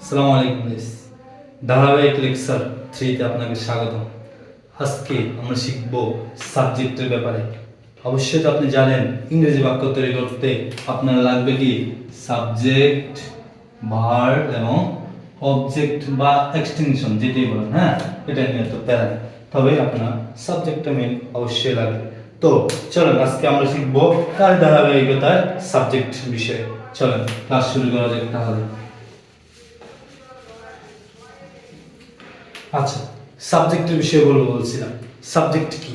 আসসালামু আলাইকুম গাইস, ধারাবাহিক লেকচার 3 তে আপনাকে স্বাগত। আজকে আমরা শিখব সাবজেক্টের ব্যাপারে। অবশ্যই তো আপনি জানেন ইংরেজি বাক্য তৈরি করতে আপনার লাগবে কি সাবজেক্ট, ভার্ব এবং অবজেক্ট বা এক্সটেনশন যেটাই বলেন। হ্যাঁ, এটা নিয়ে তো প্যারা নেই। তবে আপনার সাবজেক্টটা মেন অবশ্যই লাগবে। তো চলেন আজকে আমরা শিখব কার ধারাবাহিকতার সাবজেক্ট বিষয়ে। চলেন ক্লাস শুরু করা যাক তাহলে। আচ্ছা, সাবজেক্টের বিষয়ে বলছিলাম। সাবজেক্ট কি?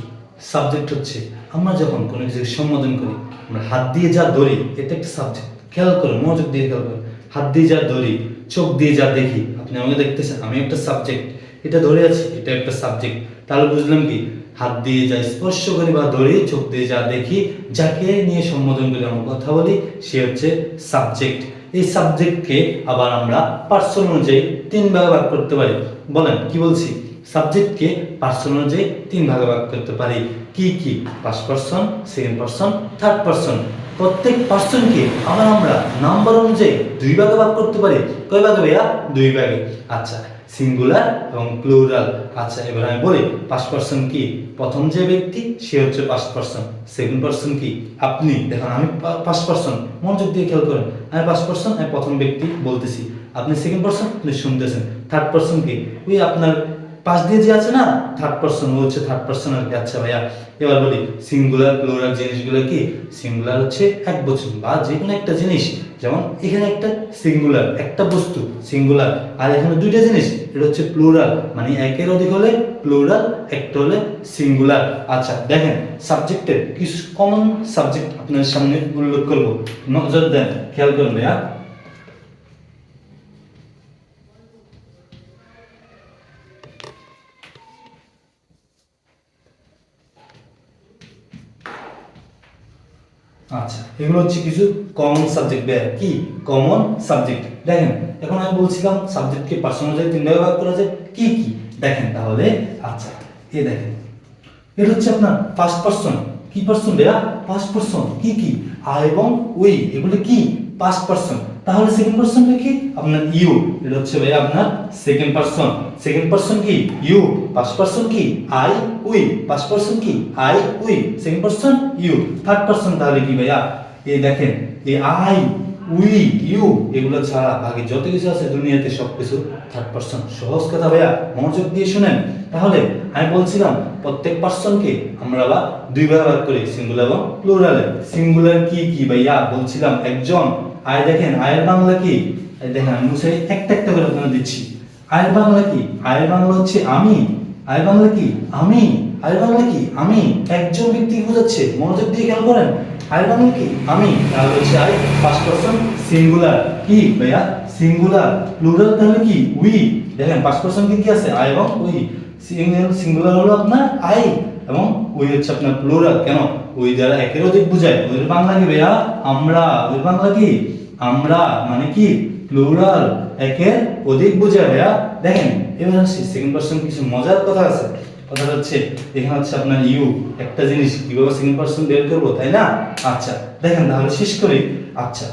সাবজেক্ট হচ্ছে আমরা যখন কোনো কিছু সম্বোধন করি, আমরা হাত দিয়ে যা ধরি এটা একটা সাবজেক্ট। খেয়াল করুন, মনোযোগ দিয়ে খেয়াল করুন। হাত দিয়ে যা ধরি, চোখ দিয়ে যা দেখি, আপনি আমাকে দেখতেছেন, আমি একটা সাবজেক্ট। এটা ধরে আছি, এটা একটা সাবজেক্ট। তাহলে বুঝলাম কি, হাত দিয়ে যা স্পর্শ করি বা ধরি, চোখ দিয়ে যা দেখি, যাকে নিয়ে সম্বোধন করে আমরা কথা বলি, সে হচ্ছে সাবজেক্ট। এই সাবজেক্টকে আবার আমরা পার্সন অনুযায়ী 3 ভাগে ভাগ করতে পারি। বলেন কি বলছি? সাবজেক্টকে পার্সন অনুযায়ী 3 ভাগে ভাগ করতে পারি। কি কি? First person, second person, third person. প্রত্যেক পার্সনকে আবার আমরা নাম্বার অনুযায়ী 2 ভাগে ভাগ করতে পারি। কয় ভাগে ভাইয়া? 2 ভাগে। আচ্ছা, সিঙ্গুলার এবং প্লুরাল। আচ্ছা, এবার আমি বলি ফার্স্ট পারসন কি? প্রথম যে ব্যক্তি সে হচ্ছে ফার্স্ট পারসন। সেকেন্ড পারসন কি? আপনি। দেখুন, আমি ফার্স্ট পারসন, মনোযোগ দিয়ে খেয়াল করেন। আমি ফার্স্ট পারসন, আমি প্রথম ব্যক্তি বলতেছি। আপনি সেকেন্ড পারসন, আপনি শুনতেছেন। থার্ড পারসন কি? ওই আপনার পাশ দিয়ে যে আছে না, থার্ড পারসন, ও হচ্ছে থার্ড পারসন আর কি। আচ্ছা ভাইয়া, এবার বলি সিঙ্গুলার প্লুরাল জিনিসগুলো কি? সিঙ্গুলার হচ্ছে এক বচন বা যে কোনো একটা জিনিস। যেমন এখানে একটা সিঙ্গুলার, একটা বস্তু সিঙ্গুলার, আর এখানে 2টা জিনিস, এটা হচ্ছে প্লুরাল। মানে একের অধিক হলে প্লুরাল, একটা হলে সিঙ্গুলার। আচ্ছা দেখেন, সাবজেক্টের কিছু কমন সাবজেক্ট আপনার সামনে উল্লেখ করবো, নজর দেন, খেয়াল করুন ভাইয়া। আচ্ছা, এগুলো হচ্ছে কিছু কমন সাবজেক্ট। কি কমন সাবজেক্ট? দেখেন, এখন আমি বলছিলাম সাবজেক্টকে পার্সন অনুযায়ী 3 ভাগে ভাগ করা যায়। কি কি দেখেন তাহলে। আচ্ছা, এই দেখেন, এটা হচ্ছে আপনার ফার্স্ট পারসন। কি পারসন ভাইয়া? First person. কি কি? আই এবং উই, এগুলো কি ফার্স্ট পারসন। তাহলে সেকেন্ড পারসনটা কি? আপনার ইউ। এটা হচ্ছে ভাইয়া আপনার সেকেন্ড পারসন। সেকেন্ড পারসন কি? ইউ। ফার্স্ট পারসন কি? I we. ফার্স্ট পারসন কি? I we. Second person you. Third person তাহলে কি ভাইয়া? এই দেখেন, এই আই উই ইউ এগুলো ছাড়া বাকি যত কিছু আছে দুনিয়াতে সবকিছু থার্ড পারসন। সহজ কথা ভাইয়া, মনোযোগ দিয়ে শুনেন। তাহলে আমি বলছিলাম প্রত্যেক পারসনকে আমরা আবার 2 ভাগে ভাগ করি, সিঙ্গুলার এবং প্লুরালে। সিঙ্গুলার কি কি ভাইয়া? বলছিলাম একজন। আয় দেখেন, আয়ের বাংলা কি? দেখেন, আমি মুছে একটা একটা করে আপনাদের দিচ্ছি। আয়ের বাংলা কি? আয়ের বাংলা হচ্ছে আমি। আয়ের বাংলা কি? আমি। আয়ের বাংলা কি? আমি। একজন ব্যক্তিকে বোঝাচ্ছে, মনোযোগ দিয়ে খেয়াল করেন। আয়ের বাংলা কি? আমি। তাহলে হচ্ছে আই ফার্স্ট পারসন সিঙ্গুলার। কি ভাইয়া? সিঙ্গুলার। প্লুরাল তাহলে কি? উই। দেখেন ফার্স্ট পারসন কি কি আছে? আই এবং উই। সিঙ্গুলার হলো আপনার আই এবং উই হচ্ছে আপনার প্লুরাল। কেন? উই দ্বারা একের অধিক বোঝায়। ওই বাংলা কি ভাইয়া? আমরা। ওই বাংলা কি? আমরা। মানে কি? প্লুরাল, একের অধিক বোঝায় ভাইয়া। দেখেন, এবার আসছি সেকেন্ড পারসন। কিছু মজার কথা আছে। কথাটা হচ্ছে এখানে হচ্ছে আপনার ইউ, একটা জিনিস কিভাবে সেকেন্ড পারসন বের করবো, তাই না? আচ্ছা দেখেন, তাহলে শেষ করি। আচ্ছা,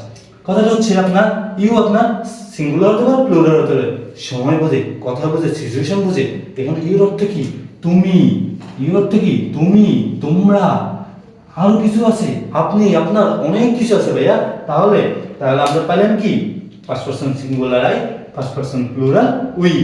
কথাটা হচ্ছে আপনার ইউ আপনার সিঙ্গুলার হতে পারে, প্লুরাল হতে পারে। সময় বোঝে, কথা বোঝে, সিচুয়েশন বোঝে। এখানে ইউর অর্থ কি? তুমি। ইউর অর্থ কি? তুমি, তোমরা। আরো কিছু আছে, আপনি, আপনার, অনেক কিছু আছে ভাইয়া। তাহলে তাহলে আমরা পাইলাম কি? First person singular I, first person plural we.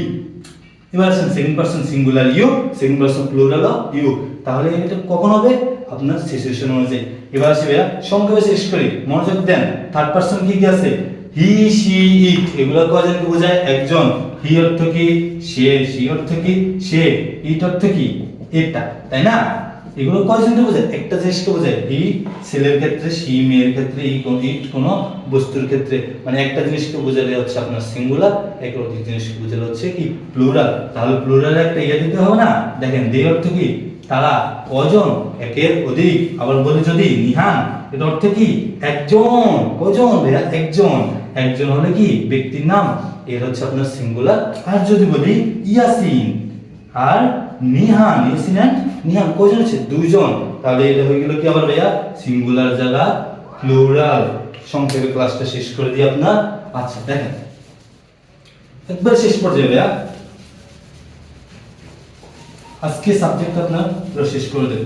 এবার আসেন second person singular you, second person plural you. তাহলে এটা কখন হবে? আপনার সিচুয়েশন অনুযায়ী। এবার আসি ভাইয়া সংক্ষেপে শেষ করি, মনোযোগ দেন। থার্ড পারসন কি কি আছে? হি, সি, ইট, এগুলো কয়জনকে বোঝায়? একজন। হি অর্থ কি? সে। সি অর্থ কি? সে। ইট অর্থ কি? এটা, তাই না? এগুলো কয়জনকে বোঝায়? একটা জিনিসকে বোঝায়। হি ছেলের ক্ষেত্রে, সি মেয়ের ক্ষেত্রে, ইট কোনো বস্তুর ক্ষেত্রে। মানে একটা জিনিসকে বোঝালে হচ্ছে আপনার সিঙ্গুলার, একের অধিক জিনিসকে বোঝালে হচ্ছে কি? প্লুরাল। তাহলে প্লুরালে একটা ইয়ে দিতে হবে না? দেখেন, দে অর্থ কি? তারা। কজন? একের অধিক। আবার বলি যদি নিহান, এর অর্থ কি? একজন। কজন ভাইয়া? একজন। একজন হলে কি? ব্যক্তির নাম। এর হচ্ছে আপনার সিঙ্গুলার। আর যদি বলি ইয়াসিন আর নিহান, ইয়াসিন এন্ড নিহান, কয়জন আছে? 2 জন। তাহলে এটা হয়ে গেল কি আবার ভাইয়া? সিঙ্গুলার জায়গা প্লুরাল। সংক্ষেপে ক্লাসটা শেষ করে দিই আপনার। আচ্ছা দেখেন, একবার শেষ পর্যায়ে ভাইয়া আজকে সাবজেক্ট আপনার পুরো শেষ করে দেব।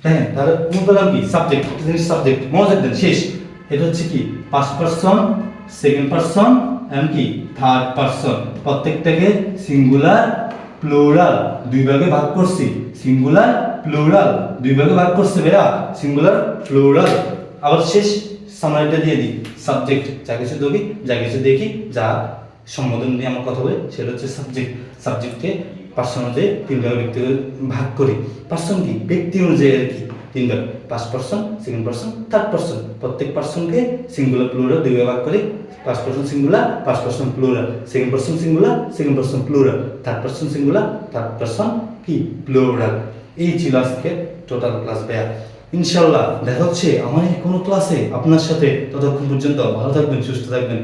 হ্যাঁ, তাহলে আমি বললাম কি সাবজেক্ট, সাবজেক্ট মনে রাখবেন শেষ। এটা হচ্ছে কি first person, second person and কি থার্ড পারসন, প্রত্যেকটাকে সিঙ্গুলার প্লুরাল দুই ভাগে ভাগ করছি। সিঙ্গুলার প্লুরাল দুই ভাগে ভাগ করছে ভাইয়া, সিঙ্গুলার প্লুরাল। আবার শেষ সামারিটা দিয়ে দিই, সাবজেক্ট যা কিছু দেখি, যা কিছু দেখি, যা সম্বোধন নিয়ে আমার কথা বলি সেটা হচ্ছে সাবজেক্ট। সাবজেক্টকে পার্সন অনুযায়ী তিন ভাগে ব্যক্তি ভাগ করি। পার্সন কি ব্যক্তি অনুযায়ী আর কি তিন ভাগ, first person, second person, third person. প্রত্যেক পার্সনকে সিঙ্গুলার প্লুরাল দুই ভাগে ভাগ করি। First person singular, first person plural, second person singular, second person plural, third person singular, third person কি প্লুরাল। এই ছিল আজকে টোটাল ক্লাস ভাইয়া। ইনশাল্লাহ দেখা হচ্ছে আমার এই কোনো ক্লাসে আপনার সাথে। ততক্ষণ পর্যন্ত ভালো থাকবেন, সুস্থ থাকবেন।